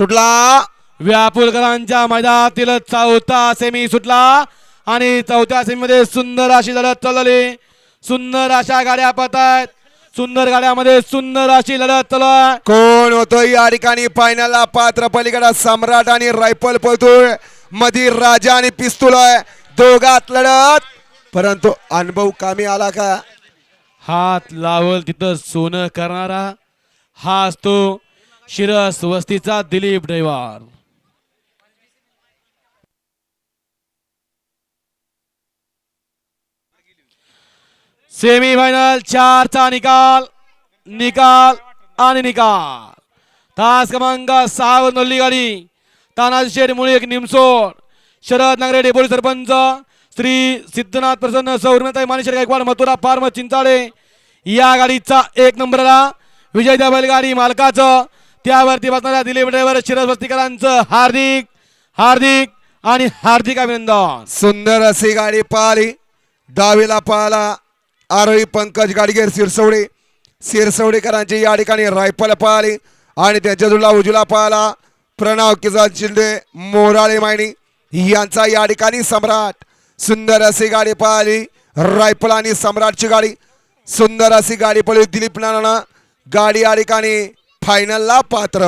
सुटला व्यापुलकरांच्या मैदानातील चौथा सेमी सुटला आणि चौथ्या सेमी मध्ये सुंदर अशी लढत चालली. सुंदर अशा गाड्या पळतायत. सुंदर गाड्यामध्ये सुंदर अशी लढत चालू आहे. कोण होतो या ठिकाणी फायनलला पात्र? पलीकडे सम्राट आणि रायफल पळतोय, मधी राजा आणि पिस्तूल आहे. दोघात लढत, परंतु अनुभव कामी आला का? हात लावल तिथं सोनं करणारा हा असतो शिरस वस्तीचा दिलीप ड्रायव्हर. सेमी फायनल 4 चा निकाल आणि निकाल. तास क्रमांक 6 वर नोंदली गाडी तानाजी शेठ मुळे एक निमसोड, शरद नांगरे डेप्युटी सरपंच श्री सिद्धनाथ प्रसन्न सौर्यताई मानेश्वर गायकवाड मथुरा फार्म चिंचाळे. या गाडीचा 1 नंबरला विजय त्या बैलगाडी मालकाचं, त्यावरती बसणाऱ्या दिलीप ड्रायव्हर शिरस वस्तीकरांचं हार्दिक हार्दिक आणि हार्दिक अभिनंदन. सुंदर अशी गाडी पाहिली. डावीला पाहला आरोही पंकज गाडगेर सिरसवडेकरांची या ठिकाणी रायफल पाहिली आणि त्यांच्या जुळला उजला पाहला प्रणव किसन शिंदे मोराळे मायणी यांचा या ठिकाणी सम्राट. सुंदर अशी गाडी पाहिली रायफल आणि सम्राटची गाडी. सुंदर अशी गाडी पळली दिलीप नाना. गाडी या ठिकाणी फायनलला पात्र.